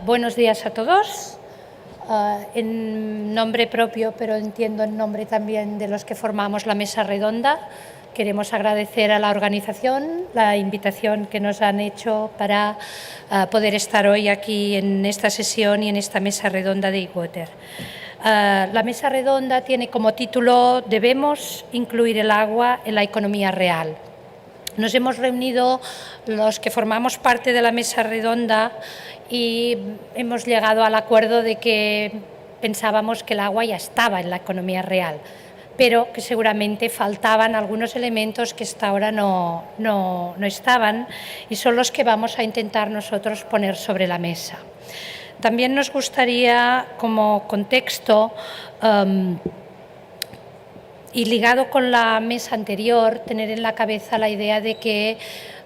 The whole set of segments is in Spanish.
Buenos días a todos. En nombre propio, pero entiendo en nombre también de los que formamos la mesa redonda, queremos agradecer a la organización la invitación que nos han hecho para poder estar hoy aquí en esta sesión y en esta mesa redonda de eWater. La mesa redonda tiene como título «Debemos incluir el agua en la economía real». Nos hemos reunido los que formamos parte de la mesa redonda y hemos llegado al acuerdo de que pensábamos que el agua ya estaba en la economía real, pero que seguramente faltaban algunos elementos que hasta ahora no estaban y son los que vamos a intentar nosotros poner sobre la mesa. También nos gustaría, como contexto, y ligado con la mesa anterior, tener en la cabeza la idea de que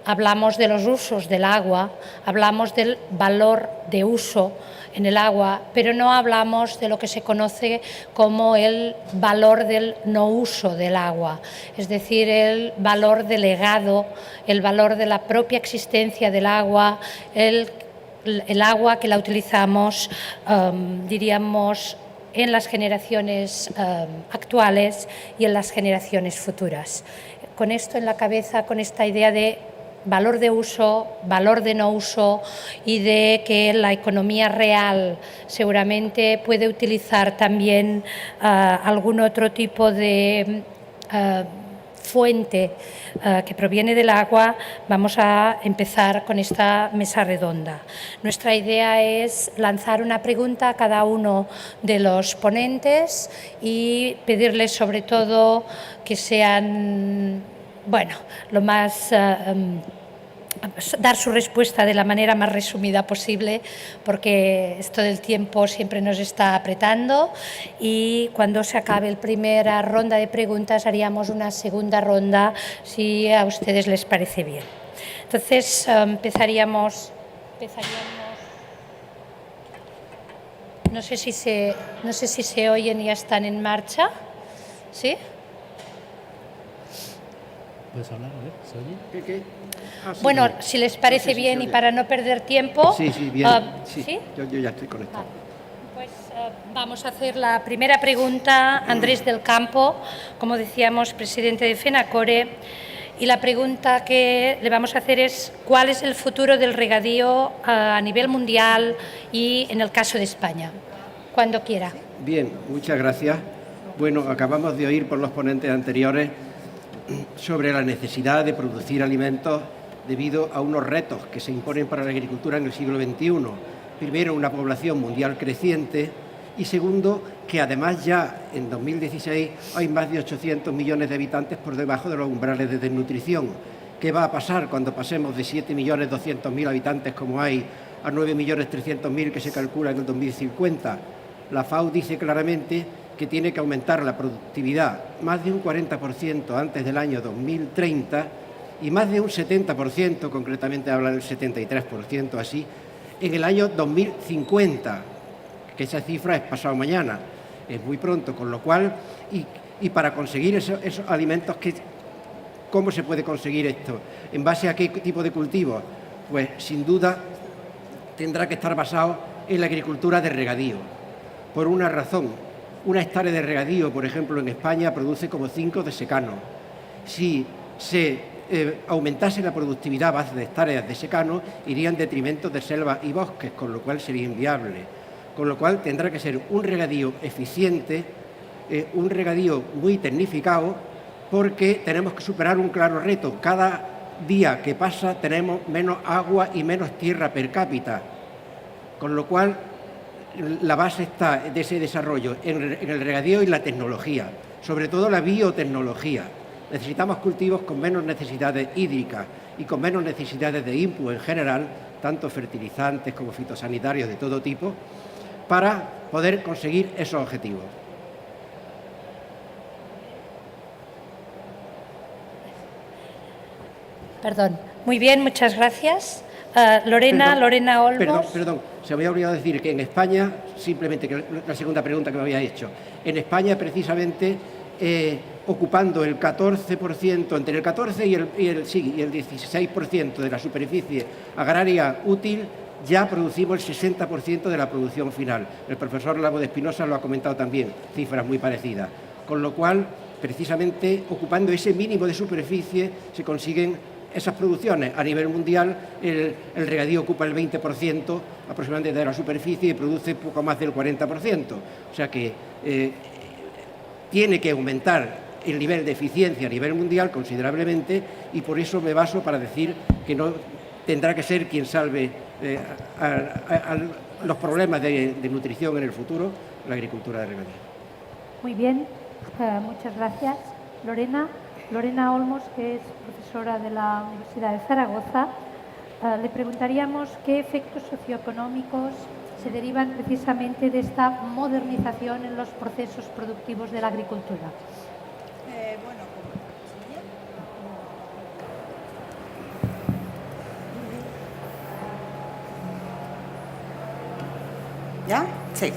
hablamos de los usos del agua, hablamos del valor de uso en el agua, pero no hablamos de lo que se conoce como el valor del no uso del agua, es decir, el valor delegado, el valor de la propia existencia del agua, el agua que la utilizamos, diríamos, en las generaciones actuales y en las generaciones futuras. Con esto en la cabeza, con esta idea de valor de uso, valor de no uso y de que la economía real seguramente puede utilizar también algún otro tipo de fuente que proviene del agua, vamos a empezar con esta mesa redonda. Nuestra idea es lanzar una pregunta a cada uno de los ponentes y pedirles sobre todo que sean, bueno, lo más dar su respuesta de la manera más resumida posible, porque esto del tiempo siempre nos está apretando y cuando se acabe la primera ronda de preguntas haríamos una segunda ronda si a ustedes les parece bien. Entonces empezaríamos. No sé si se oyen y ya están en marcha. ¿Sí? ¿Puedes hablar? A ver, ¿se oye? ¿Qué? Ah, sí, bueno, bien. si les parece bien y para no perder tiempo... Sí, bien. ¿Sí? Yo ya estoy conectado. Pues vamos a hacer la primera pregunta. Andrés del Campo, como decíamos, presidente de FENACORE. Y la pregunta que le vamos a hacer es ¿cuál es el futuro del regadío a nivel mundial y en el caso de España? Cuando quiera. Bien, muchas gracias. Bueno, acabamos de oír por los ponentes anteriores sobre la necesidad de producir alimentos debido a unos retos que se imponen para la agricultura en el siglo XXI. Primero, una población mundial creciente y segundo, que además ya en 2016 hay más de 800 millones de habitantes por debajo de los umbrales de desnutrición. ¿Qué va a pasar cuando pasemos de 7.200.000 habitantes como hay a 9.300.000 que se calcula en el 2050? La FAO dice claramente que tiene que aumentar la productividad más de un 40% antes del año 2030 y más de un 70%, concretamente habla del 73% así, en el año 2050, que esa cifra es pasado mañana, es muy pronto, con lo cual, y para conseguir esos alimentos, ¿cómo se puede conseguir esto? ¿En base a qué tipo de cultivos? Pues sin duda tendrá que estar basado en la agricultura de regadío, por una razón. Una hectárea de regadío, por ejemplo, en España produce como 5 de secano. Si se aumentase la productividad a base de hectáreas de secano, iría en detrimento de selvas y bosques, con lo cual sería inviable. Con lo cual tendrá que ser un regadío eficiente, un regadío muy tecnificado, porque tenemos que superar un claro reto. Cada día que pasa tenemos menos agua y menos tierra per cápita, con lo cual la base está de ese desarrollo en el regadío y la tecnología, sobre todo la biotecnología. Necesitamos cultivos con menos necesidades hídricas y con menos necesidades de input en general, tanto fertilizantes como fitosanitarios de todo tipo, para poder conseguir esos objetivos. Perdón. Muy bien, muchas gracias. Lorena Olmos. Perdón, se me había olvidado decir que en España, simplemente que la segunda pregunta que me había hecho, en España precisamente ocupando el 14%, entre el 14 y el 16% de la superficie agraria útil, ya producimos el 60% de la producción final. El profesor Lago de Espinosa lo ha comentado también, cifras muy parecidas. Con lo cual, precisamente, ocupando ese mínimo de superficie, se consiguen esas producciones. A nivel mundial, el regadío ocupa el 20% aproximadamente de la superficie y produce poco más del 40%. O sea que tiene que aumentar el nivel de eficiencia a nivel mundial considerablemente, y por eso me baso para decir que no tendrá que ser quien salve los problemas de nutrición en el futuro, la agricultura de regadío. Muy bien, muchas gracias. Lorena Olmos, que es profesora de la Universidad de Zaragoza, le preguntaríamos qué efectos socioeconómicos se derivan precisamente de esta modernización en los procesos productivos de la agricultura. ¿Ya? Sí.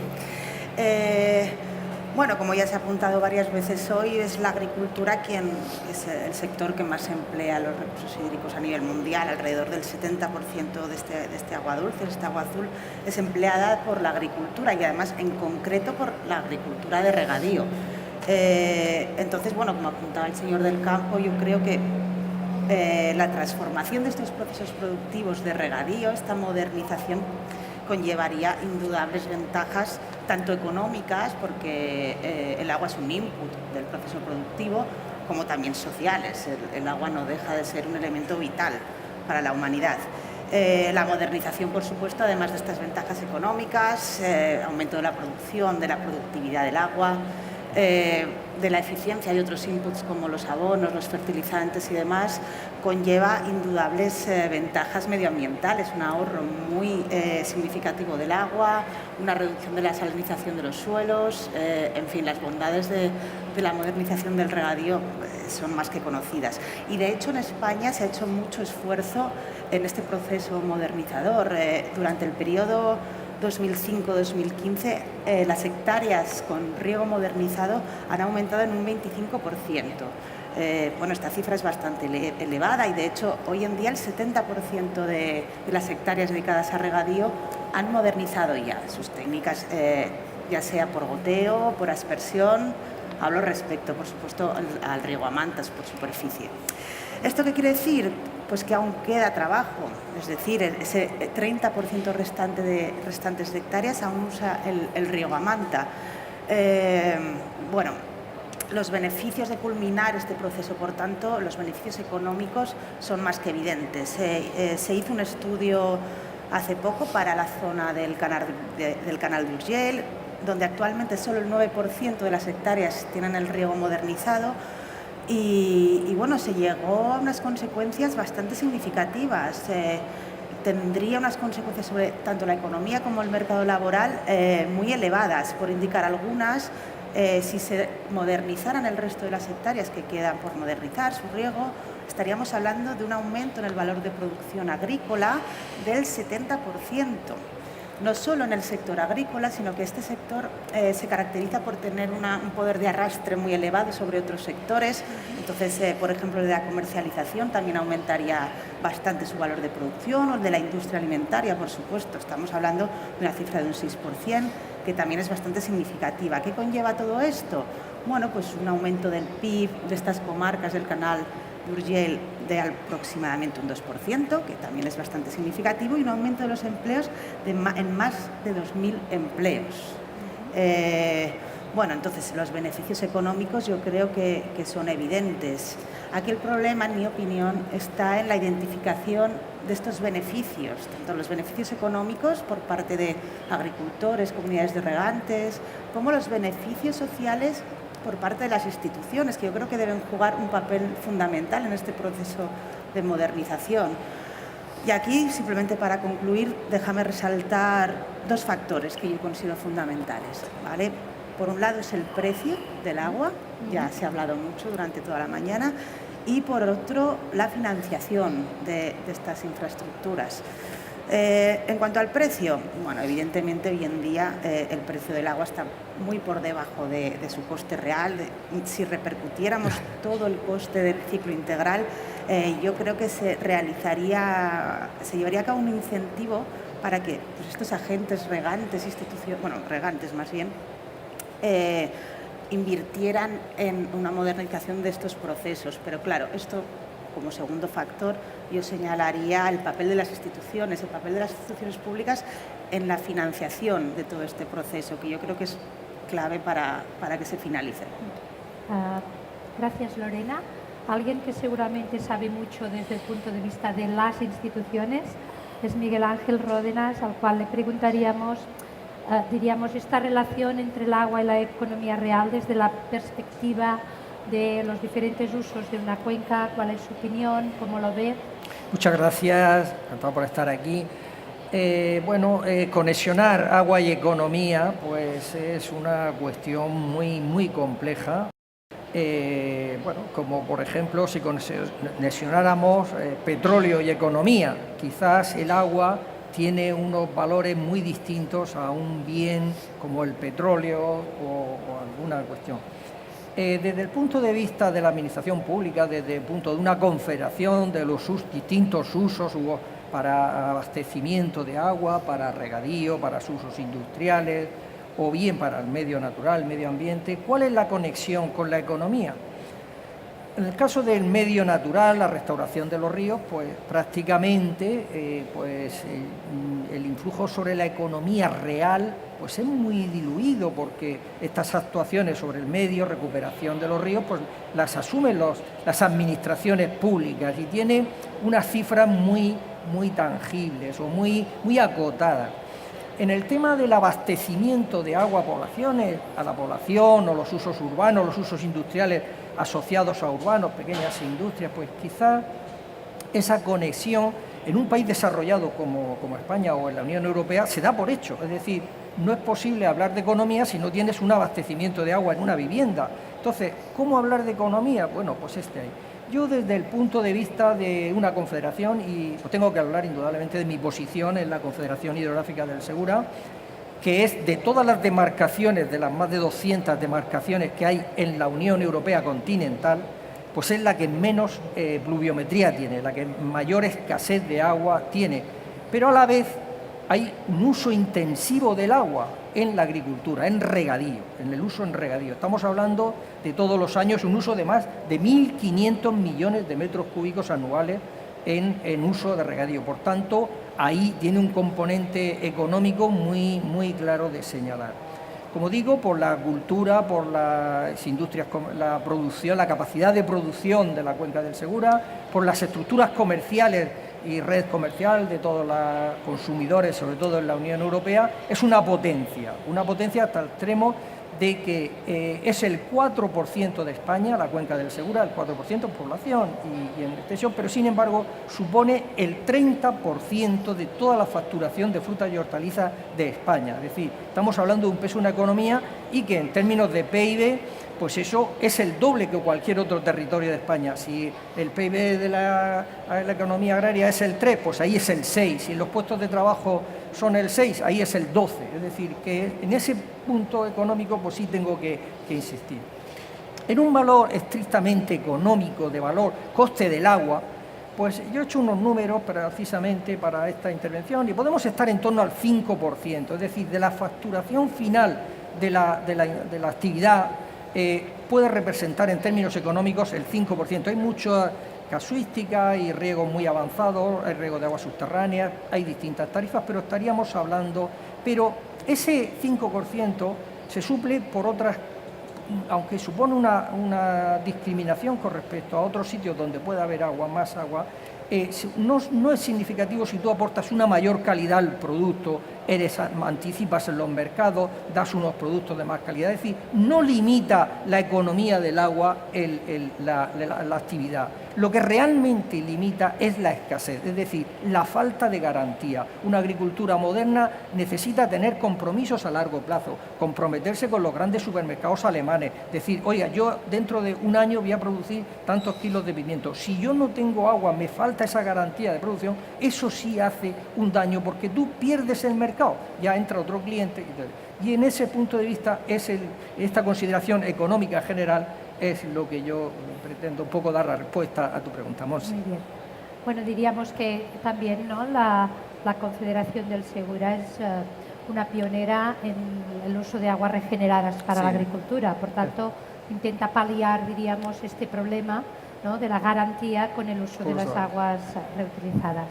Bueno, como ya se ha apuntado varias veces hoy, es la agricultura quien es el sector que más emplea los recursos hídricos a nivel mundial. Alrededor del 70% de este agua dulce, este agua azul, es empleada por la agricultura y además en concreto por la agricultura de regadío. Entonces, bueno, como apuntaba el señor del campo, yo creo que la transformación de estos procesos productivos de regadío, esta modernización, conllevaría indudables ventajas, tanto económicas, porque el agua es un input del proceso productivo, como también sociales. El agua no deja de ser un elemento vital para la humanidad. La modernización, por supuesto, además de estas ventajas económicas, aumento de la producción, de la productividad del agua, de la eficiencia y otros inputs como los abonos, los fertilizantes y demás, conlleva indudables ventajas medioambientales, un ahorro muy significativo del agua, una reducción de la salinización de los suelos, en fin, las bondades de la modernización del regadío son más que conocidas. Y de hecho en España se ha hecho mucho esfuerzo en este proceso modernizador. Durante el periodo 2005-2015, las hectáreas con riego modernizado han aumentado en un 25%. Bueno, esta cifra es bastante elevada y de hecho hoy en día el 70% de las hectáreas dedicadas a regadío han modernizado ya sus técnicas, ya sea por goteo, por aspersión. Hablo respecto, por supuesto, al riego a mantas por superficie. ¿Esto qué quiere decir? Pues que aún queda trabajo, es decir, ese 30% restantes de hectáreas aún usa el riego a manta. Bueno, los beneficios de culminar este proceso, por tanto, los beneficios económicos son más que evidentes. Se hizo un estudio hace poco para la zona del canal de Urgell, donde actualmente solo el 9% de las hectáreas tienen el riego modernizado. Y bueno, se llegó a unas consecuencias bastante significativas. Tendría unas consecuencias sobre tanto la economía como el mercado laboral muy elevadas, por indicar algunas. Si se modernizaran el resto de las hectáreas que quedan por modernizar su riego, estaríamos hablando de un aumento en el valor de producción agrícola del 70%. No solo en el sector agrícola, sino que este sector se caracteriza por tener un poder de arrastre muy elevado sobre otros sectores. Entonces, por ejemplo, el de la comercialización también aumentaría bastante su valor de producción, o el de la industria alimentaria, por supuesto. Estamos hablando de una cifra de un 6%, que también es bastante significativa. ¿Qué conlleva todo esto? Bueno, pues un aumento del PIB de estas comarcas del canal de Urgell de aproximadamente un 2%, que también es bastante significativo, y un aumento de los empleos en más de 2.000 empleos. Bueno, entonces los beneficios económicos yo creo que son evidentes. Aquí el problema, en mi opinión, está en la identificación de estos beneficios, tanto los beneficios económicos por parte de agricultores, comunidades de regantes, como los beneficios sociales por parte de las instituciones, que yo creo que deben jugar un papel fundamental en este proceso de modernización. Y aquí, simplemente para concluir, déjame resaltar dos factores que yo considero fundamentales, ¿vale? Por un lado es el precio del agua, ya se ha hablado mucho durante toda la mañana, y por otro, la financiación de estas infraestructuras. En cuanto al precio, bueno, evidentemente hoy en día el precio del agua está muy por debajo de su coste real. Si repercutiéramos todo el coste del ciclo integral, yo creo que se llevaría a cabo un incentivo para que pues, estos agentes regantes, regantes más bien, invirtieran en una modernización de estos procesos. Pero claro, esto como segundo factor yo señalaría el papel de las instituciones, el papel de las instituciones públicas en la financiación de todo este proceso, que yo creo que es clave para que se finalice. Gracias, Lorena. Alguien que seguramente sabe mucho desde el punto de vista de las instituciones es Miguel Ángel Ródenas, al cual le preguntaríamos, diríamos, esta relación entre el agua y la economía real desde la perspectiva de los diferentes usos de una cuenca. ¿Cuál es su opinión? ¿Cómo lo ve? Muchas gracias, encantado por estar aquí. Conexionar agua y economía pues es una cuestión muy compleja. Como por ejemplo si conexionáramos petróleo y economía, quizás el agua tiene unos valores muy distintos a un bien como el petróleo o alguna cuestión. Desde el punto de vista de la administración pública, desde el punto de una confederación de los distintos usos para abastecimiento de agua, para regadío, para usos industriales o bien para el medio natural, el medio ambiente, ¿cuál es la conexión con la economía? En el caso del medio natural, la restauración de los ríos, pues prácticamente el influjo sobre la economía real pues es muy diluido, porque estas actuaciones sobre el medio, recuperación de los ríos, pues las asumen las administraciones públicas y tiene unas cifras muy tangibles o muy acotadas. En el tema del abastecimiento de agua a la población o los usos urbanos, los usos industriales asociados a urbanos, pequeñas industrias, pues quizá esa conexión en un país desarrollado como España o en la Unión Europea se da por hecho. Es decir, no es posible hablar de economía si no tienes un abastecimiento de agua en una vivienda. Entonces, ¿cómo hablar de economía? Bueno, pues ahí. Yo desde el punto de vista de una confederación, y pues tengo que hablar indudablemente de mi posición en la Confederación Hidrográfica del Segura, que es de todas las demarcaciones, de las más de 200 demarcaciones que hay en la Unión Europea continental, pues es la que menos pluviometría tiene, la que mayor escasez de agua tiene. Pero a la vez hay un uso intensivo del agua en la agricultura, en regadío, en el uso en regadío. Estamos hablando de todos los años un uso de más de 1.500 millones de metros cúbicos anuales en uso de regadío. Por tanto, ahí tiene un componente económico muy claro de señalar. Como digo, por la cultura, por las industrias, la producción, la capacidad de producción de la cuenca del Segura, por las estructuras comerciales y red comercial de todos los consumidores, sobre todo en la Unión Europea, es una potencia hasta el extremo de que es el 4% de España, la cuenca del Segura, el 4% en población y en extensión, pero sin embargo supone el 30% de toda la facturación de frutas y hortalizas de España. Es decir, estamos hablando de un peso de una economía y que en términos de PIB, pues eso es el doble que cualquier otro territorio de España. Si el PIB de la economía agraria es el 3, pues ahí es el 6. Si los puestos de trabajo son el 6, ahí es el 12. Es decir, que en ese punto económico pues sí tengo que insistir. En un valor estrictamente económico, de valor coste del agua, pues yo he hecho unos números precisamente para esta intervención y podemos estar en torno al 5%, es decir, de la facturación final de la actividad puede representar en términos económicos el 5%. Hay mucha casuística, hay riego muy avanzado, hay riego de aguas subterráneas, hay distintas tarifas, pero estaríamos hablando... Pero ese 5% se suple por otras, aunque supone una discriminación con respecto a otros sitios donde pueda haber agua, más agua, no es significativo si tú aportas una mayor calidad al producto, anticipas en los mercados, das unos productos de más calidad. Es decir, no limita la economía del agua la actividad. Lo que realmente limita es la escasez, es decir, la falta de garantía. Una agricultura moderna necesita tener compromisos a largo plazo, comprometerse con los grandes supermercados alemanes, decir, oiga, yo dentro de un año voy a producir tantos kilos de pimiento. Si yo no tengo agua, me falta esa garantía de producción, eso sí hace un daño porque tú pierdes el mercado, ya entra otro cliente. Y en ese punto de vista, esta consideración económica general es lo que yo pretendo un poco dar la respuesta a tu pregunta, Monse. Muy bien. Bueno, diríamos que también, ¿no?, la la Confederación del Segura es una pionera en el uso de aguas regeneradas para la agricultura. Por tanto, intenta paliar, diríamos, este problema, ¿no?, de la garantía con el uso de las aguas reutilizadas.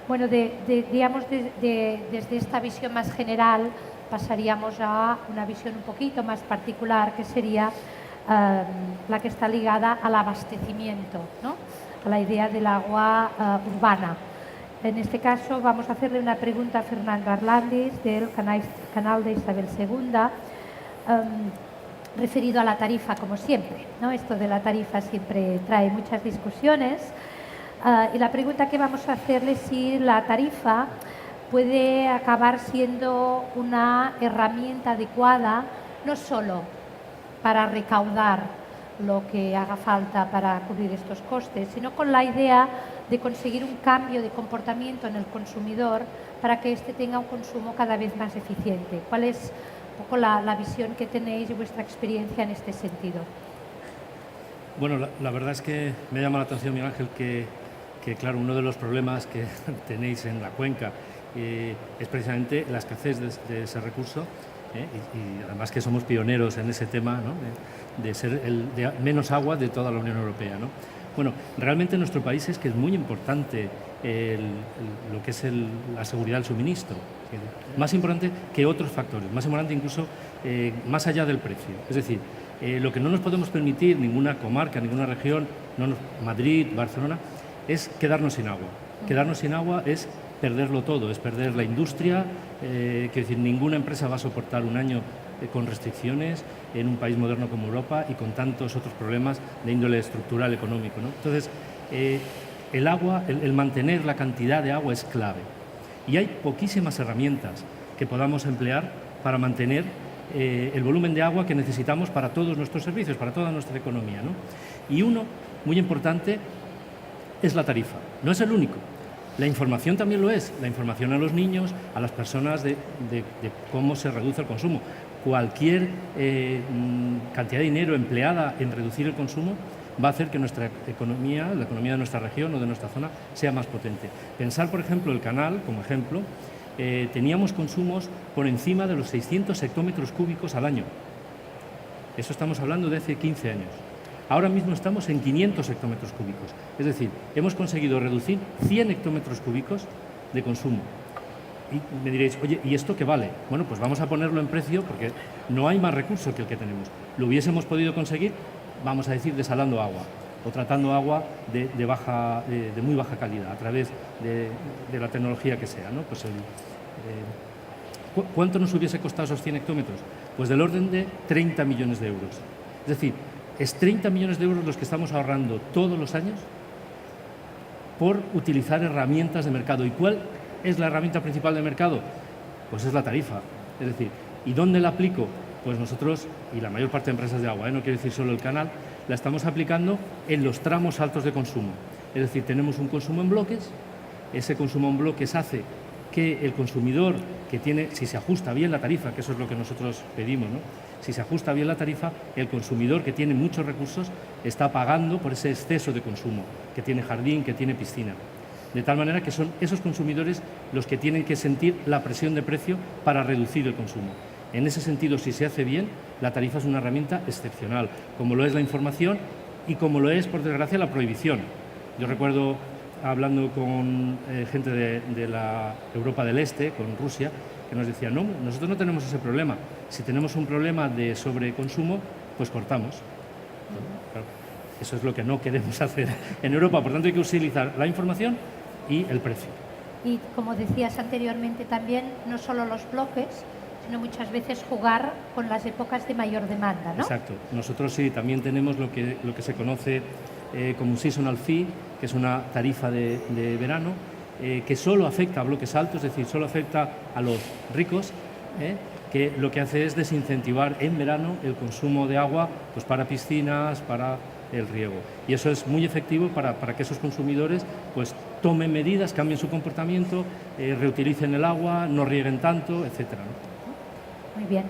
Bueno, desde esta visión más general pasaríamos a una visión un poquito más particular, que sería la que está ligada al abastecimiento, ¿no?, a la idea del agua urbana. En este caso vamos a hacerle una pregunta a Fernando Arlandis del canal de Isabel II, referido a la tarifa, como siempre, ¿no? Esto de la tarifa siempre trae muchas discusiones, y la pregunta que vamos a hacerle es si la tarifa puede acabar siendo una herramienta adecuada, no solo para recaudar lo que haga falta para cubrir estos costes, sino con la idea de conseguir un cambio de comportamiento en el consumidor para que éste tenga un consumo cada vez más eficiente. ¿Cuál es un poco la visión que tenéis y vuestra experiencia en este sentido? Bueno, la verdad es que me llama la atención, Miguel Ángel, que claro, uno de los problemas que tenéis en la cuenca es precisamente la escasez de ese recurso, y además que somos pioneros en ese tema, ¿no?, de ser de menos agua de toda la Unión Europea, ¿no? Bueno, realmente en nuestro país es que es muy importante lo que es la seguridad del suministro, más importante que otros factores, más importante incluso más allá del precio. Es decir, lo que no nos podemos permitir, ninguna comarca, ninguna región, Madrid, Barcelona, es quedarnos sin agua. Quedarnos sin agua es perderlo todo, es perder la industria, quiero decir, ninguna empresa va a soportar un año con restricciones en un país moderno como Europa y con tantos otros problemas de índole estructural, económico, ¿no? Entonces, el agua, el mantener la cantidad de agua es clave. Y hay poquísimas herramientas que podamos emplear para mantener el volumen de agua que necesitamos para todos nuestros servicios, para toda nuestra economía, ¿no? Y uno, muy importante, es la tarifa. No es el único. La información también lo es. La información a los niños, a las personas de cómo se reduce el consumo. Cualquier cantidad de dinero empleada en reducir el consumo va a hacer que nuestra economía, la economía de nuestra región o de nuestra zona, sea más potente. Pensar, por ejemplo, el canal, como ejemplo, teníamos consumos por encima de los 600 hectómetros cúbicos al año. Eso estamos hablando de hace 15 años. Ahora mismo estamos en 500 hectómetros cúbicos. Es decir, hemos conseguido reducir 100 hectómetros cúbicos de consumo. Y me diréis, oye, ¿y esto qué vale? Bueno, pues vamos a ponerlo en precio porque no hay más recurso que el que tenemos. Lo hubiésemos podido conseguir, vamos a decir, desalando agua o tratando agua de muy baja calidad a través de la tecnología que sea, ¿no? Pues ¿cuánto nos hubiese costado esos 100 hectómetros? Pues del orden de 30 millones de euros. Es decir, es 30 millones de euros los que estamos ahorrando todos los años por utilizar herramientas de mercado. ¿Y cuál es la herramienta principal de mercado? Pues es la tarifa. Es decir, ¿y dónde la aplico? Pues nosotros, y la mayor parte de empresas de agua, no quiero decir solo el canal, la estamos aplicando en los tramos altos de consumo. Es decir, tenemos un consumo en bloques, ese consumo en bloques hace que el consumidor que tiene, si se ajusta bien la tarifa, que eso es lo que nosotros pedimos, ¿no? Si se ajusta bien la tarifa, el consumidor que tiene muchos recursos está pagando por ese exceso de consumo, que tiene jardín, que tiene piscina. De tal manera que son esos consumidores los que tienen que sentir la presión de precio para reducir el consumo. En ese sentido, si se hace bien, la tarifa es una herramienta excepcional, como lo es la información y como lo es, por desgracia, la prohibición. Yo recuerdo, hablando con gente de la Europa del Este, con Rusia, que nos decían, no, nosotros no tenemos ese problema. Si tenemos un problema de sobreconsumo, pues cortamos. Claro, eso es lo que no queremos hacer en Europa. Por tanto, hay que utilizar la información y el precio. Y como decías anteriormente también, no solo los bloques, sino muchas veces jugar con las épocas de mayor demanda, ¿no? Exacto. Nosotros sí, también tenemos lo que se conoce como un seasonal fee, que es una tarifa de verano, que solo afecta a bloques altos, es decir, solo afecta a los ricos, que lo que hace es desincentivar en verano el consumo de agua, pues para piscinas, para el riego. Y eso es muy efectivo para que esos consumidores pues tomen medidas, cambien su comportamiento, reutilicen el agua, no rieguen tanto, etcétera, ¿no? Muy bien.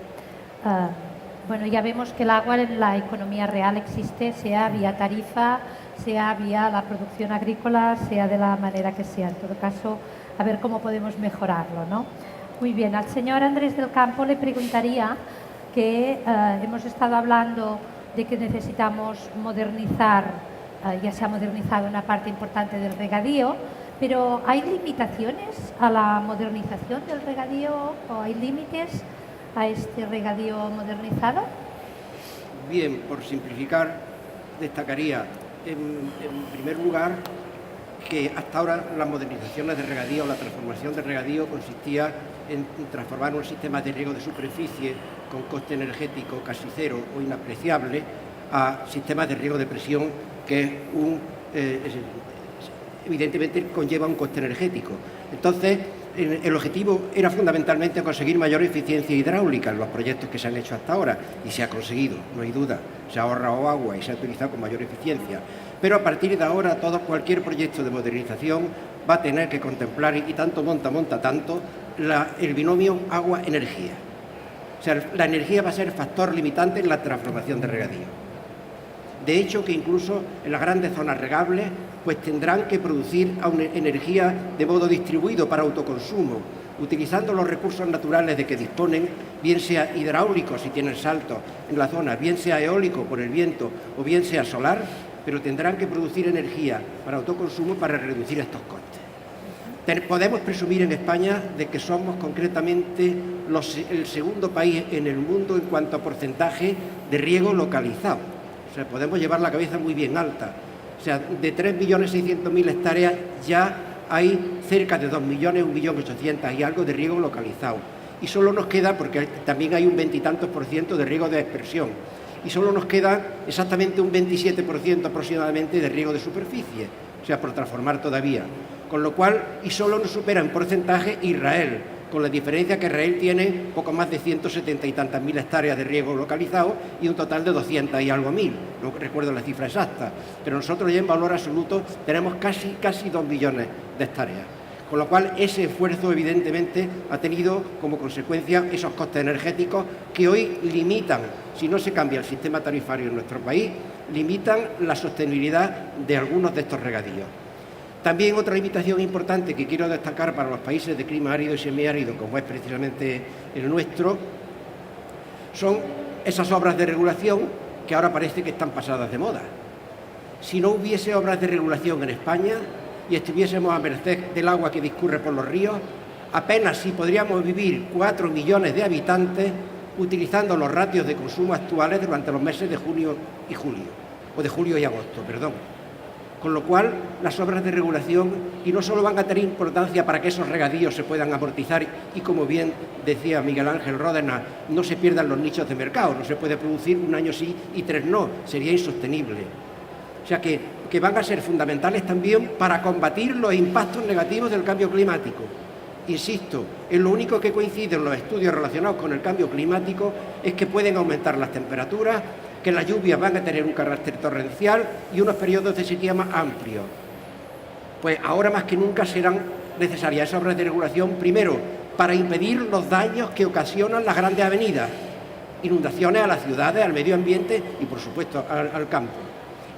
Bueno, ya vemos que el agua en la economía real existe, sea vía tarifa, sea vía la producción agrícola, sea de la manera que sea. En todo caso, a ver cómo podemos mejorarlo, ¿no? Muy bien, al señor Andrés del Campo le preguntaría que hemos estado hablando de que necesitamos modernizar, ya se ha modernizado una parte importante del regadío, pero ¿hay limitaciones a la modernización del regadío o hay límites a este regadío modernizado? Bien, por simplificar, destacaría en primer lugar que hasta ahora las modernizaciones de regadío, la transformación de regadío consistía en transformar un sistema de riego de superficie con coste energético casi cero o inapreciable a sistemas de riego de presión que evidentemente conlleva un coste energético. Entonces, el objetivo era fundamentalmente conseguir mayor eficiencia hidráulica en los proyectos que se han hecho hasta ahora, y se ha conseguido, no hay duda, se ha ahorrado agua y se ha utilizado con mayor eficiencia. Pero a partir de ahora, cualquier proyecto de modernización va a tener que contemplar, y tanto monta tanto, el binomio agua-energía. O sea, la energía va a ser factor limitante en la transformación de regadío. De hecho, que incluso en las grandes zonas regables, pues tendrán que producir energía de modo distribuido para autoconsumo, utilizando los recursos naturales de que disponen, bien sea hidráulico si tienen saltos en la zona, bien sea eólico por el viento o bien sea solar, pero tendrán que producir energía para autoconsumo para reducir estos costes. Podemos presumir en España de que somos concretamente el segundo país en el mundo en cuanto a porcentaje de riego localizado. O sea, podemos llevar la cabeza muy bien alta. O sea, de 3.600.000 hectáreas ya hay cerca de 2.1.800.000 y algo de riego localizado. Y solo nos queda, porque también hay un 20 y tantos % de riego de aspersión, y solo nos queda exactamente un 27% aproximadamente de riego de superficie, o sea, por transformar todavía. Con lo cual, y solo nos supera en porcentaje Israel, con la diferencia que Israel tiene poco más de 170 y tantas mil hectáreas de riego localizado y un total de 200 y algo mil, no recuerdo la cifra exacta, pero nosotros ya en valor absoluto tenemos casi 2 millones de hectáreas. Con lo cual, ese esfuerzo evidentemente ha tenido como consecuencia esos costes energéticos que hoy limitan, si no se cambia el sistema tarifario en nuestro país, limitan la sostenibilidad de algunos de estos regadíos. También otra limitación importante que quiero destacar para los países de clima árido y semiárido, como es precisamente el nuestro, son esas obras de regulación que ahora parece que están pasadas de moda. Si no hubiese obras de regulación en España y estuviésemos a merced del agua que discurre por los ríos, apenas si podríamos vivir 4 millones de habitantes utilizando los ratios de consumo actuales durante los meses de junio y julio, o de julio y agosto, perdón. Con lo cual, las obras de regulación, y no solo van a tener importancia para que esos regadíos se puedan amortizar y, como bien decía Miguel Ángel Ródenas, no se pierdan los nichos de mercado, no se puede producir un año sí y 3 no, sería insostenible. O sea que van a ser fundamentales también para combatir los impactos negativos del cambio climático. Insisto, en lo único que coinciden los estudios relacionados con el cambio climático es que pueden aumentar las temperaturas, que las lluvias van a tener un carácter torrencial y unos periodos de sequía más amplios. Pues ahora más que nunca serán necesarias esas obras de regulación, primero, para impedir los daños que ocasionan las grandes avenidas, inundaciones a las ciudades, al medio ambiente y, por supuesto, al campo.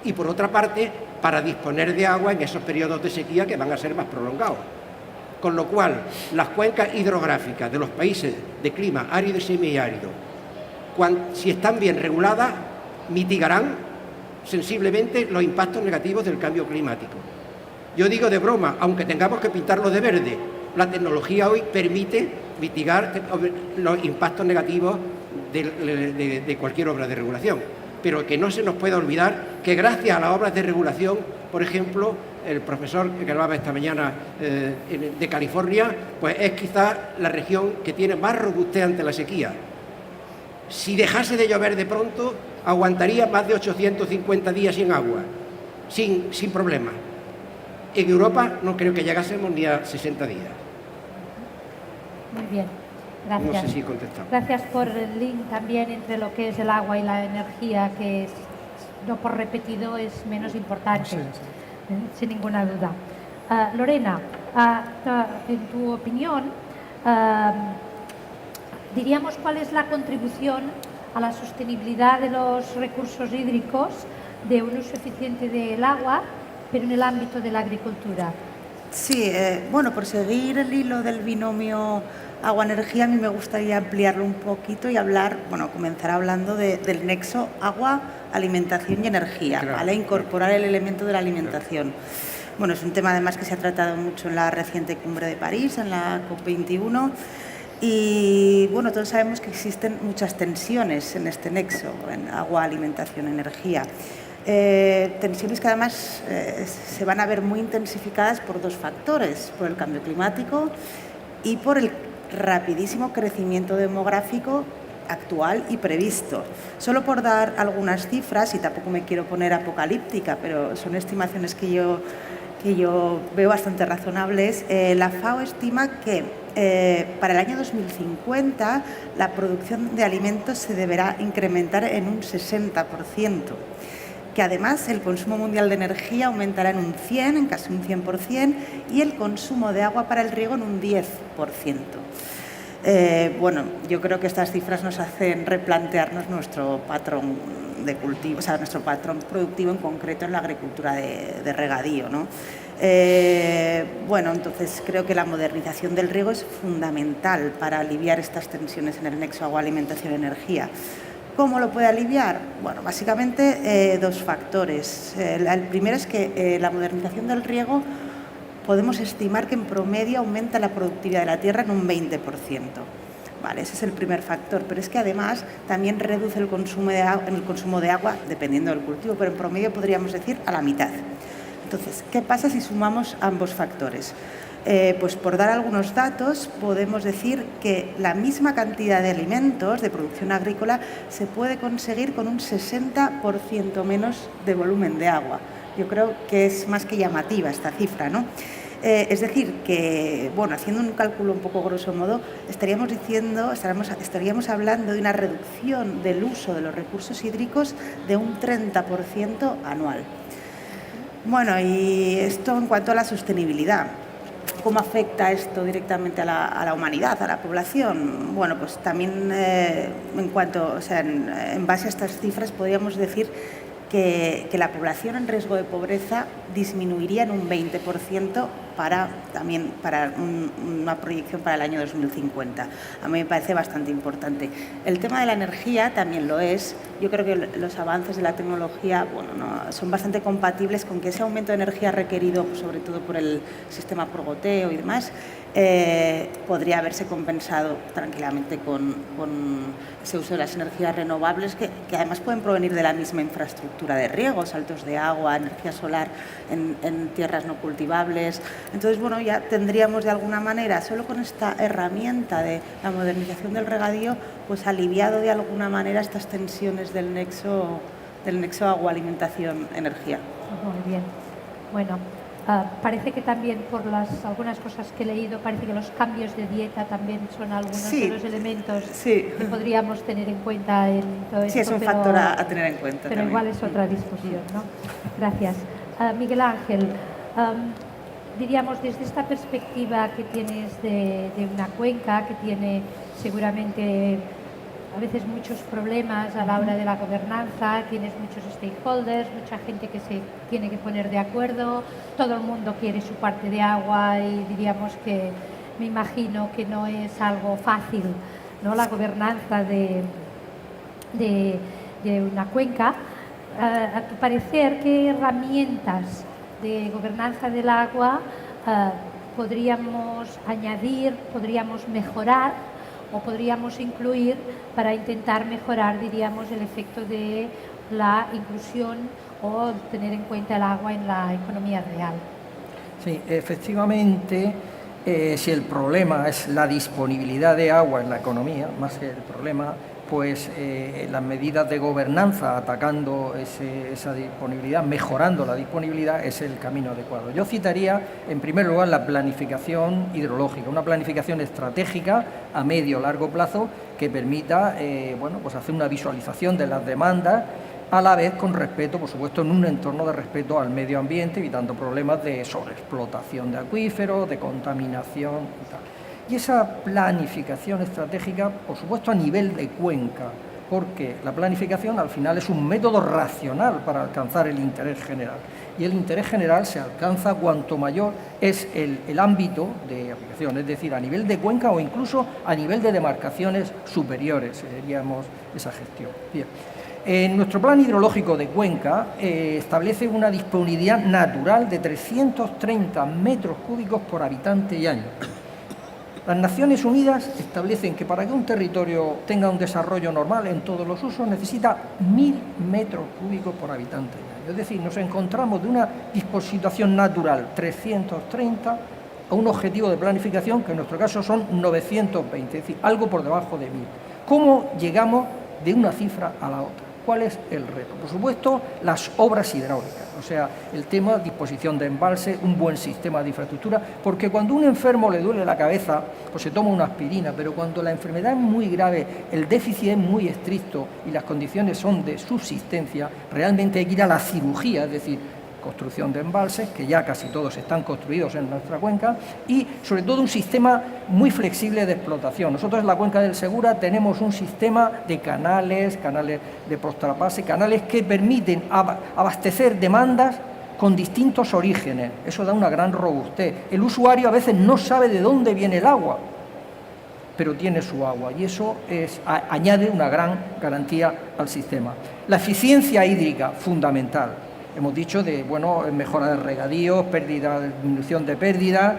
Y, por otra parte, para disponer de agua en esos periodos de sequía que van a ser más prolongados. Con lo cual, las cuencas hidrográficas de los países de clima árido y semiárido, si están bien reguladas, mitigarán sensiblemente los impactos negativos del cambio climático. Yo digo de broma, aunque tengamos que pintarlo de verde, la tecnología hoy permite mitigar los impactos negativos de cualquier obra de regulación, pero que no se nos pueda olvidar que gracias a las obras de regulación, por ejemplo, el profesor que hablaba esta mañana de California, pues es quizás la región que tiene más robustez ante la sequía. Si dejase de llover de pronto, aguantaría más de 850 días sin agua, sin problema. En Europa no creo que llegásemos ni a 60 días. Muy bien, gracias. No sé si he contestado. Gracias por el link también entre lo que es el agua y la energía, que no por repetido es menos importante, sin ninguna duda. Lorena, en tu opinión, diríamos cuál es la contribución a la sostenibilidad de los recursos hídricos de un uso eficiente del agua, pero en el ámbito de la agricultura. Sí, bueno, por seguir el hilo del binomio agua-energía, a mí me gustaría ampliarlo un poquito y hablar, bueno, comenzar hablando del nexo agua, alimentación y energía, Claro. ¿vale? Incorporar el elemento de la alimentación. Bueno, es un tema además que se ha tratado mucho en la reciente Cumbre de París, en la COP21, y bueno, todos sabemos que existen muchas tensiones en este nexo, en agua, alimentación, energía. Tensiones que además se van a ver muy intensificadas por dos factores, por el cambio climático y por el rapidísimo crecimiento demográfico actual y previsto. Solo por dar algunas cifras, y tampoco me quiero poner apocalíptica, pero son estimaciones que yo veo bastante razonables, la FAO estima que para el año 2050 la producción de alimentos se deberá incrementar en un 60%, que además el consumo mundial de energía aumentará en un 100, en casi un 100%, y el consumo de agua para el riego en un 10%. Bueno, yo creo que estas cifras nos hacen replantearnos nuestro patrón de cultivo, o sea, nuestro patrón productivo en concreto en la agricultura de regadío, ¿no? Bueno, entonces creo que la modernización del riego es fundamental para aliviar estas tensiones en el nexo agua, alimentación, energía. ¿Cómo lo puede aliviar? Bueno, básicamente dos factores. El primero es que la modernización del riego podemos estimar que en promedio aumenta la productividad de la tierra en un 20%. Vale, ese es el primer factor, pero es que además también reduce el consumo de agua, dependiendo del cultivo, pero en promedio podríamos decir a la mitad. Entonces, ¿qué pasa si sumamos ambos factores? Pues por dar algunos datos, podemos decir que la misma cantidad de alimentos de producción agrícola se puede conseguir con un 60% menos de volumen de agua. Yo creo que es más que llamativa esta cifra, ¿no? Es decir, que, bueno, haciendo un cálculo un poco grosso modo, estaríamos hablando de una reducción del uso de los recursos hídricos de un 30% anual. Bueno, y esto en cuanto a la sostenibilidad. ¿Cómo afecta esto directamente a la humanidad, a la población? Bueno, pues también en base a estas cifras podríamos decir que la población en riesgo de pobreza disminuiría en un 20% para una proyección para el año 2050. A mí me parece bastante importante. El tema de la energía también lo es. Yo creo que los avances de la tecnología son bastante compatibles con que ese aumento de energía requerido, sobre todo por el sistema por goteo y demás, podría haberse compensado tranquilamente con ese uso de las energías renovables que además pueden provenir de la misma infraestructura de riego, saltos de agua, energía solar en tierras no cultivables. Entonces, bueno, ya tendríamos de alguna manera, solo con esta herramienta de la modernización del regadío, pues aliviado de alguna manera estas tensiones del nexo agua, alimentación, energía. Muy bien. Bueno, parece que también por algunas cosas que he leído, parece que los cambios de dieta también son algunos de los elementos que podríamos tener en cuenta en todo esto. Sí, es un factor a tener en cuenta. Pero también. igual es otra discusión, ¿no? Gracias. Miguel Ángel, diríamos desde esta perspectiva que tienes de una cuenca que tiene seguramente a veces muchos problemas a la hora de la gobernanza, tienes muchos stakeholders, mucha gente que se tiene que poner de acuerdo, todo el mundo quiere su parte de agua y diríamos que me imagino que no es algo fácil, ¿no? La gobernanza de una cuenca. A tu parecer, ¿qué herramientas de gobernanza del agua podríamos añadir, podríamos mejorar o podríamos incluir para intentar mejorar, diríamos, el efecto de la inclusión o tener en cuenta el agua en la economía real? Sí, efectivamente, si el problema es la disponibilidad de agua en la economía, más que el problema, pues las medidas de gobernanza atacando esa disponibilidad, mejorando la disponibilidad, es el camino adecuado. Yo citaría, en primer lugar, la planificación hidrológica, una planificación estratégica a medio o largo plazo que permita pues hacer una visualización de las demandas, a la vez con respeto, por supuesto, en un entorno de respeto al medio ambiente, evitando problemas de sobreexplotación de acuíferos, de contaminación y tal. Y esa planificación estratégica, por supuesto, a nivel de cuenca, porque la planificación al final es un método racional para alcanzar el interés general. Y el interés general se alcanza cuanto mayor es el ámbito de aplicación, es decir, a nivel de cuenca o incluso a nivel de demarcaciones superiores, seríamos esa gestión. Bien. Nuestro plan hidrológico de Cuenca establece una disponibilidad natural de 330 metros cúbicos por habitante y año. Las Naciones Unidas establecen que para que un territorio tenga un desarrollo normal en todos los usos necesita 1.000 metros cúbicos por habitante y año. Es decir, nos encontramos de una disposición natural 330 a un objetivo de planificación que en nuestro caso son 920, es decir, algo por debajo de 1.000. ¿Cómo llegamos de una cifra a la otra? ¿Cuál es el reto? Por supuesto, las obras hidráulicas, o sea, el tema de disposición de embalse, un buen sistema de infraestructura, porque cuando a un enfermo le duele la cabeza, pues se toma una aspirina, pero cuando la enfermedad es muy grave, el déficit es muy estricto y las condiciones son de subsistencia, realmente hay que ir a la cirugía, es decir, construcción de embalses, que ya casi todos están construidos en nuestra cuenca, y sobre todo un sistema muy flexible de explotación. Nosotros en la cuenca del Segura tenemos un sistema de canales de post-trasvase, canales que permiten abastecer demandas con distintos orígenes. Eso da una gran robustez. El usuario a veces no sabe de dónde viene el agua, pero tiene su agua y eso añade una gran garantía al sistema. La eficiencia hídrica, fundamental. Hemos dicho de mejora de regadíos, disminución de pérdidas,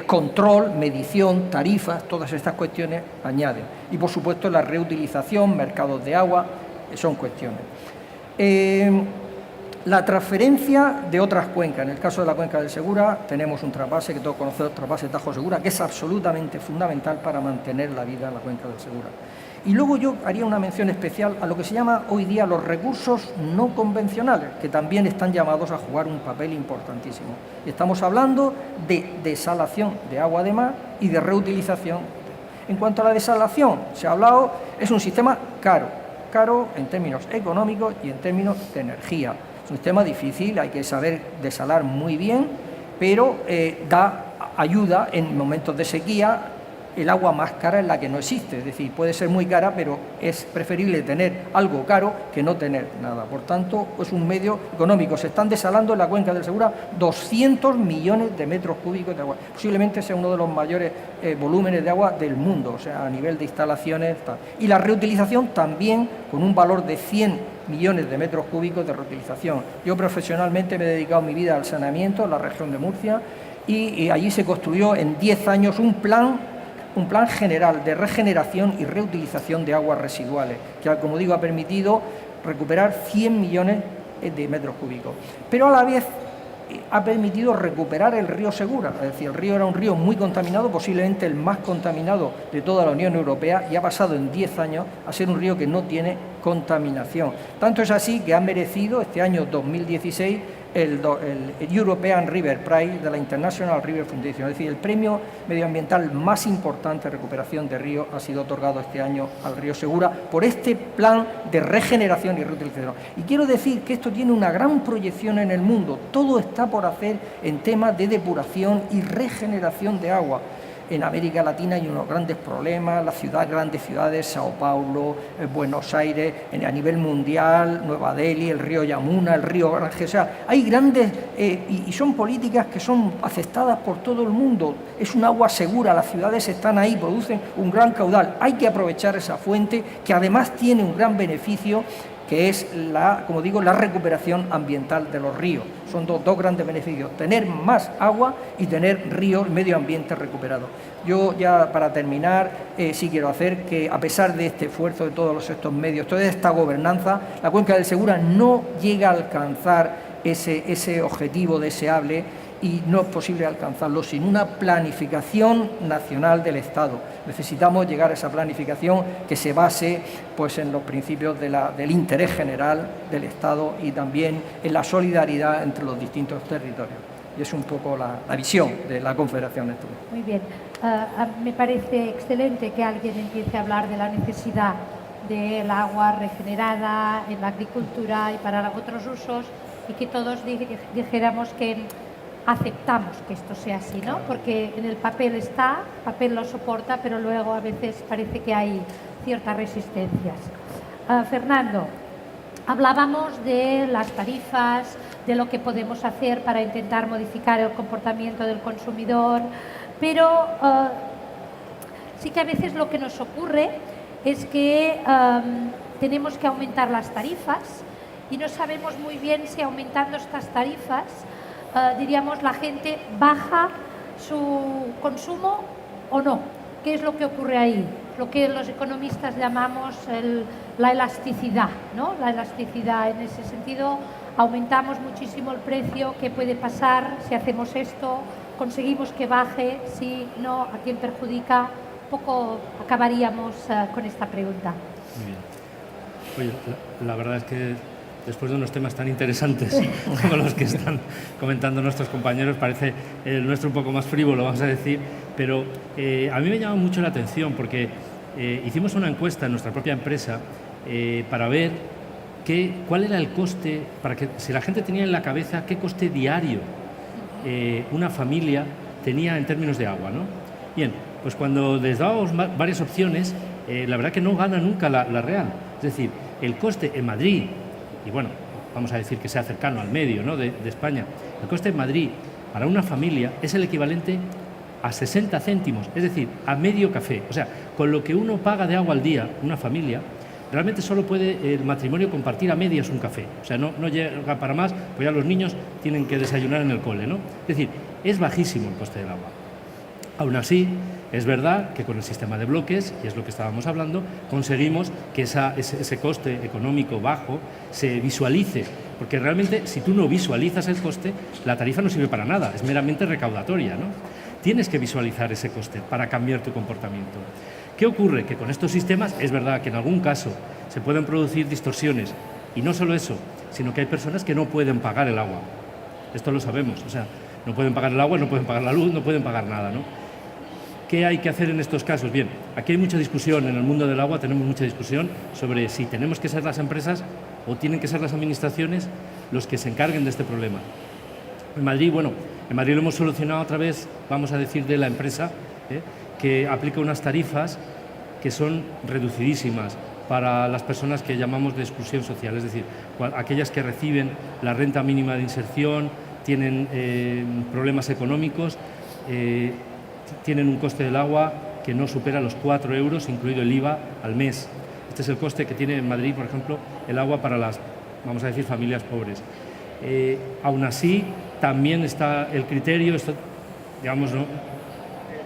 control, medición, tarifas, todas estas cuestiones añaden. Y por supuesto la reutilización, mercados de agua, son cuestiones. La transferencia de otras cuencas. En el caso de la cuenca del Segura tenemos un trasvase que todos conocemos, el trasvase Tajo Segura, que es absolutamente fundamental para mantener la vida en la cuenca del Segura. Y luego yo haría una mención especial a lo que se llama hoy día los recursos no convencionales, que también están llamados a jugar un papel importantísimo. Estamos hablando de desalación de agua de mar y de reutilización. En cuanto a la desalación, se ha hablado, es un sistema caro en términos económicos y en términos de energía. Es un sistema difícil, hay que saber desalar muy bien, pero da ayuda en momentos de sequía. El agua más cara es la que no existe, es decir, puede ser muy cara, pero es preferible tener algo caro que no tener nada. Por tanto, es un medio económico. Se están desalando en la cuenca del Segura 200 millones de metros cúbicos de agua. Posiblemente sea uno de los mayores volúmenes de agua del mundo, o sea, a nivel de instalaciones. Y la reutilización también con un valor de 100 millones de metros cúbicos de reutilización. Yo profesionalmente me he dedicado mi vida al saneamiento en la región de Murcia y allí se construyó en 10 años un plan general de regeneración y reutilización de aguas residuales, que, como digo, ha permitido recuperar 100 millones de metros cúbicos. Pero a la vez ha permitido recuperar el río Segura, es decir, el río era un río muy contaminado, posiblemente el más contaminado de toda la Unión Europea, y ha pasado en 10 años a ser un río que no tiene contaminación. Tanto es así que ha merecido este año 2016 el European River Prize de la International River Foundation, es decir, el premio medioambiental más importante de recuperación de río ha sido otorgado este año al río Segura por este plan de regeneración y reutilización. Y quiero decir que esto tiene una gran proyección en el mundo, todo está por hacer en temas de depuración y regeneración de agua. En América Latina hay unos grandes problemas, grandes ciudades, Sao Paulo, Buenos Aires, a nivel mundial, Nueva Delhi, el río Yamuna, el río Ganges, o sea, hay grandes, y son políticas que son aceptadas por todo el mundo, es un agua segura, las ciudades están ahí, producen un gran caudal, hay que aprovechar esa fuente que además tiene un gran beneficio, que es como digo, la recuperación ambiental de los ríos. Son dos grandes beneficios, tener más agua y tener ríos, medio ambiente recuperado. Yo ya para terminar sí quiero hacer que a pesar de este esfuerzo de todos estos medios, toda esta gobernanza, la cuenca del Segura no llega a alcanzar ese objetivo deseable y no es posible alcanzarlo sin una planificación nacional del Estado. Necesitamos llegar a esa planificación que se base pues, en los principios del interés general del Estado y también en la solidaridad entre los distintos territorios. Y es un poco la visión de la Confederación Asturiana. Muy bien. Me parece excelente que alguien empiece a hablar de la necesidad del agua regenerada en la agricultura y para otros usos y que todos dijéramos que aceptamos que esto sea así, ¿no? Porque en el papel papel lo soporta, pero luego a veces parece que hay ciertas resistencias. Fernando, hablábamos de las tarifas, de lo que podemos hacer para intentar modificar el comportamiento del consumidor, pero sí que a veces lo que nos ocurre es que tenemos que aumentar las tarifas y no sabemos muy bien si aumentando estas tarifas, diríamos, la gente baja su consumo o no. ¿Qué es lo que ocurre ahí? Lo que los economistas llamamos la elasticidad, ¿no? La elasticidad. En ese sentido, aumentamos muchísimo el precio. ¿Qué puede pasar si hacemos esto? ¿Conseguimos que baje? Si no, ¿a quién perjudica? Un poco acabaríamos con esta pregunta. Muy bien. Oye, la verdad es que después de unos temas tan interesantes como los que están comentando nuestros compañeros, parece el nuestro un poco más frívolo, vamos a decir, pero a mí me llama mucho la atención porque hicimos una encuesta en nuestra propia empresa para ver cuál era el coste, para que si la gente tenía en la cabeza qué coste diario una familia tenía en términos de agua, ¿no? Bien, pues cuando les dábamos varias opciones, la verdad que no gana nunca la real. Es decir, el coste en Madrid, y bueno, vamos a decir que sea cercano al medio, ¿no?, de España, el coste en Madrid para una familia es el equivalente a 60 céntimos, es decir, a medio café. O sea, con lo que uno paga de agua al día, una familia, realmente solo puede el matrimonio compartir a medias un café. O sea, no llega para más, pues ya los niños tienen que desayunar en el cole, ¿no? Es decir, es bajísimo el coste del agua. Aún así, es verdad que con el sistema de bloques, y es lo que estábamos hablando, conseguimos que ese coste económico bajo se visualice, porque realmente si tú no visualizas el coste, la tarifa no sirve para nada, es meramente recaudatoria, ¿no? Tienes que visualizar ese coste para cambiar tu comportamiento. ¿Qué ocurre? Que con estos sistemas es verdad que en algún caso se pueden producir distorsiones, y no solo eso, sino que hay personas que no pueden pagar el agua. Esto lo sabemos, o sea, no pueden pagar el agua, no pueden pagar la luz, no pueden pagar nada, ¿no? ¿Qué hay que hacer en estos casos? Bien, aquí hay mucha discusión, en el mundo del agua tenemos mucha discusión sobre si tenemos que ser las empresas o tienen que ser las administraciones los que se encarguen de este problema. En Madrid, bueno, en Madrid lo hemos solucionado a través, vamos a decir, de la empresa, que aplica unas tarifas que son reducidísimas para las personas que llamamos de exclusión social, es decir, aquellas que reciben la renta mínima de inserción, tienen problemas económicos, tienen un coste del agua que no supera los 4 euros, incluido el IVA, al mes. Este es el coste que tiene en Madrid, por ejemplo, el agua para las, vamos a decir, familias pobres. Aún así, también está el criterio, esto, digamos, ¿no?,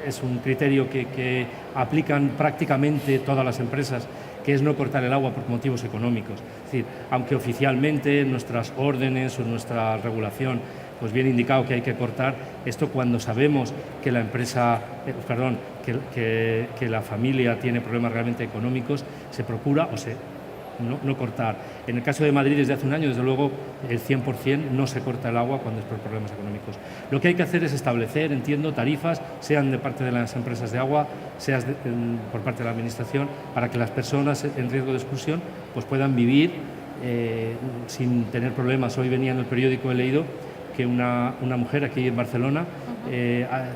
es un criterio que aplican prácticamente todas las empresas, que es no cortar el agua por motivos económicos. Es decir, aunque oficialmente en nuestras órdenes o en nuestra regulación pues bien indicado que hay que cortar, esto cuando sabemos que la empresa, que la familia tiene problemas realmente económicos, se procura no cortar. En el caso de Madrid, desde hace un año, desde luego, el 100% no se corta el agua cuando es por problemas económicos. Lo que hay que hacer es establecer, entiendo, tarifas, sean de parte de las empresas de agua, sean por parte de la Administración, para que las personas en riesgo de exclusión pues puedan vivir sin tener problemas. Hoy venía en el periódico, he leído que una mujer aquí en Barcelona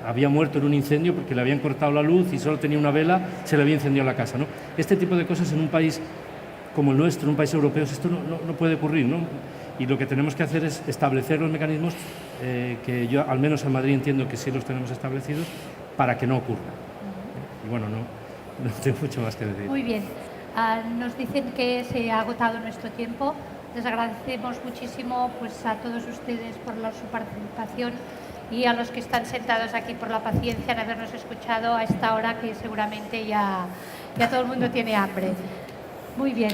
había muerto en un incendio porque le habían cortado la luz y solo tenía una vela, se le había incendiado la casa, ¿no? Este tipo de cosas en un país como el nuestro, en un país europeo, esto no puede ocurrir, ¿no? Y lo que tenemos que hacer es establecer los mecanismos que yo, al menos en Madrid, entiendo que sí los tenemos establecidos para que no ocurra. Y bueno, no tengo mucho más que decir. Muy bien. Nos dicen que se ha agotado nuestro tiempo. Les agradecemos muchísimo pues, a todos ustedes por su participación y a los que están sentados aquí por la paciencia en habernos escuchado a esta hora que seguramente ya todo el mundo tiene hambre. Muy bien.